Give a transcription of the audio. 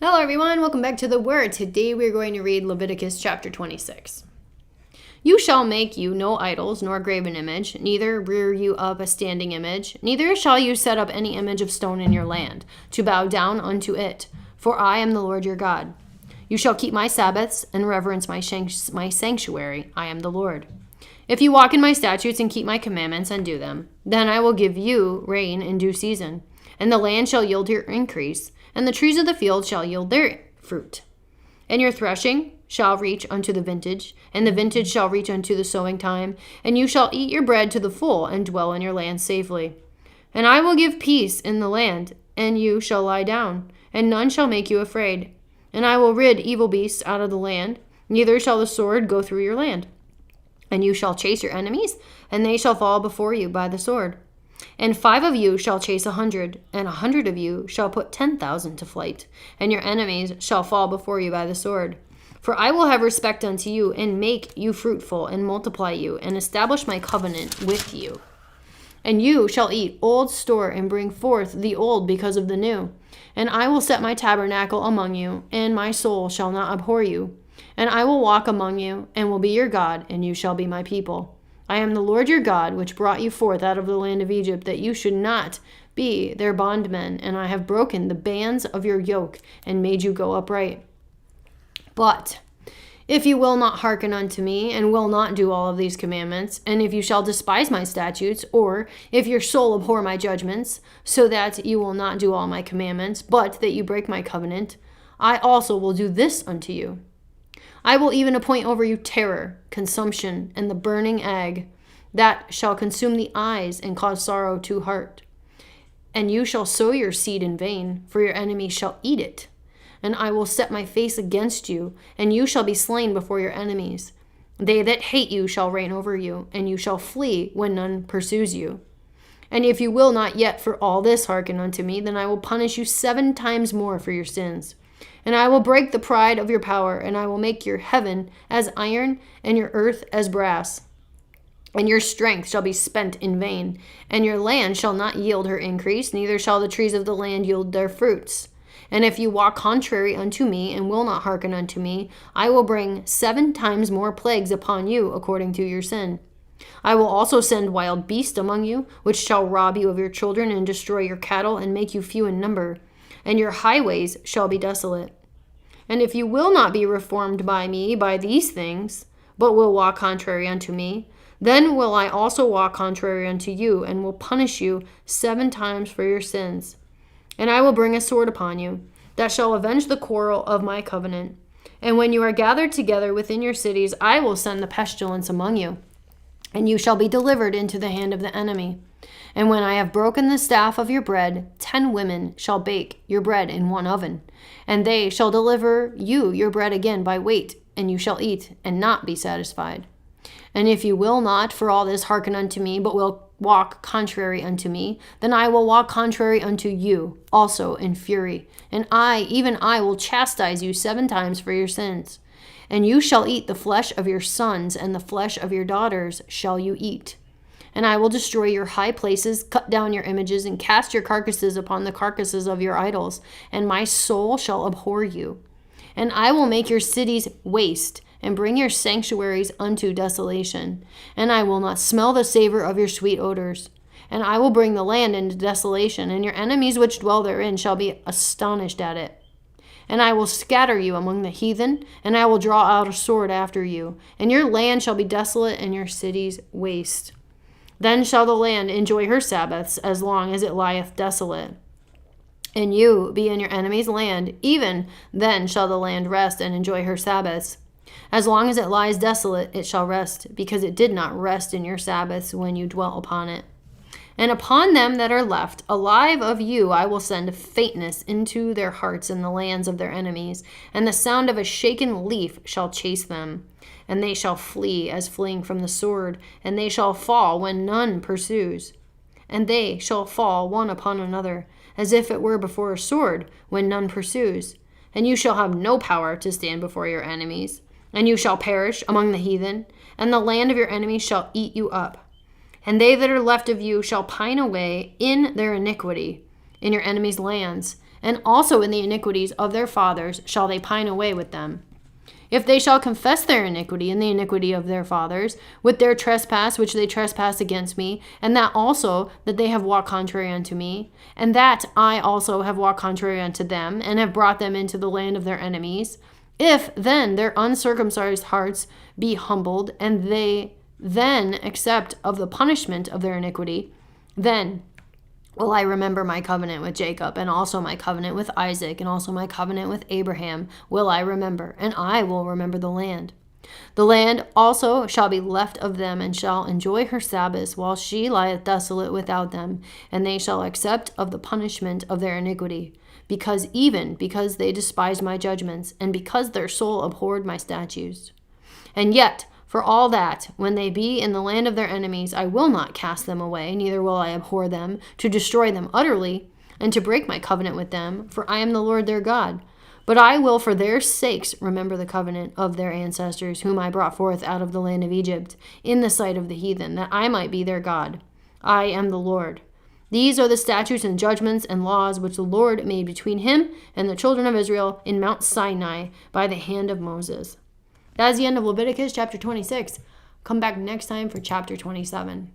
Hello everyone, welcome back to the Word. Today we're going to read Leviticus chapter 26. You shall make you no idols, nor graven image, neither rear you up a standing image, neither shall you set up any image of stone in your land, to bow down unto it, for I am the Lord your God. You shall keep my Sabbaths and reverence my sanctuary. I am the Lord. If you walk in my statutes and keep my commandments and do them, then I will give you rain in due season, and the land shall yield your increase, and the trees of the field shall yield their fruit. And your threshing shall reach unto the vintage, and the vintage shall reach unto the sowing time, and you shall eat your bread to the full, and dwell in your land safely. And I will give peace in the land, and you shall lie down, and none shall make you afraid. And I will rid evil beasts out of the land, neither shall the sword go through your land. And you shall chase your enemies, and they shall fall before you by the sword. And 5 of you shall chase 100, and 100 of you shall put 10,000 to flight, and your enemies shall fall before you by the sword. For I will have respect unto you, and make you fruitful, and multiply you, and establish my covenant with you. And you shall eat old store, and bring forth the old because of the new. And I will set my tabernacle among you, and my soul shall not abhor you. And I will walk among you, and will be your God, and you shall be my people. I am the Lord your God, which brought you forth out of the land of Egypt, that you should not be their bondmen, and I have broken the bands of your yoke, and made you go upright. But if you will not hearken unto me, and will not do all of these commandments, and if you shall despise my statutes, or if your soul abhor my judgments, so that you will not do all my commandments, but that you break my covenant, I also will do this unto you. I will even appoint over you terror, consumption, and the burning egg, that shall consume the eyes and cause sorrow to heart. And you shall sow your seed in vain, for your enemies shall eat it. And I will set my face against you, and you shall be slain before your enemies. They that hate you shall reign over you, and you shall flee when none pursues you. And if you will not yet for all this hearken unto me, then I will punish you 7 times more for your sins. And I will break the pride of your power, and I will make your heaven as iron, and your earth as brass. And your strength shall be spent in vain, and your land shall not yield her increase, neither shall the trees of the land yield their fruits. And if you walk contrary unto me, and will not hearken unto me, I will bring 7 times more plagues upon you, according to your sin. I will also send wild beasts among you, which shall rob you of your children, and destroy your cattle, and make you few in number. And your highways shall be desolate. And if you will not be reformed by me by these things, but will walk contrary unto me, then will I also walk contrary unto you, and will punish you 7 times for your sins. And I will bring a sword upon you, that shall avenge the quarrel of my covenant. And when you are gathered together within your cities, I will send the pestilence among you, and you shall be delivered into the hand of the enemy. And when I have broken the staff of your bread, 10 women shall bake your bread in one oven, and they shall deliver you your bread again by weight, and you shall eat, and not be satisfied. And if you will not for all this hearken unto me, but will walk contrary unto me, then I will walk contrary unto you also in fury, and even I will chastise you 7 times for your sins. And you shall eat the flesh of your sons, and the flesh of your daughters shall you eat. And I will destroy your high places, cut down your images, and cast your carcasses upon the carcasses of your idols, and my soul shall abhor you. And I will make your cities waste, and bring your sanctuaries unto desolation. And I will not smell the savor of your sweet odors. And I will bring the land into desolation, and your enemies which dwell therein shall be astonished at it. And I will scatter you among the heathen, and I will draw out a sword after you, and your land shall be desolate, and your cities waste. Then shall the land enjoy her Sabbaths as long as it lieth desolate. And you be in your enemy's land, even then shall the land rest and enjoy her Sabbaths. As long as it lies desolate, it shall rest, because it did not rest in your Sabbaths when you dwelt upon it. And upon them that are left alive of you I will send faintness into their hearts in the lands of their enemies, and the sound of a shaken leaf shall chase them. And they shall flee as fleeing from the sword, and they shall fall when none pursues. And they shall fall one upon another, as if it were before a sword, when none pursues. And you shall have no power to stand before your enemies. And you shall perish among the heathen, and the land of your enemies shall eat you up. And they that are left of you shall pine away in their iniquity in your enemies' lands, and also in the iniquities of their fathers shall they pine away with them. If they shall confess their iniquity and the iniquity of their fathers, with their trespass which they trespass against me, and that also that they have walked contrary unto me, and that I also have walked contrary unto them, and have brought them into the land of their enemies, if then their uncircumcised hearts be humbled, and they then accept of the punishment of their iniquity, then will I remember my covenant with Jacob, and also my covenant with Isaac, and also my covenant with Abraham will I remember, and I will remember the land. The land also shall be left of them, and shall enjoy her Sabbaths, while she lieth desolate without them, and they shall accept of the punishment of their iniquity, because they despised my judgments, and because their soul abhorred my statutes. And yet, for all that, when they be in the land of their enemies, I will not cast them away, neither will I abhor them, to destroy them utterly, and to break my covenant with them, for I am the Lord their God. But I will for their sakes remember the covenant of their ancestors, whom I brought forth out of the land of Egypt, in the sight of the heathen, that I might be their God. I am the Lord. These are the statutes and judgments and laws which the Lord made between him and the children of Israel in Mount Sinai by the hand of Moses. That is the end of Leviticus chapter 26. Come back next time for chapter 27.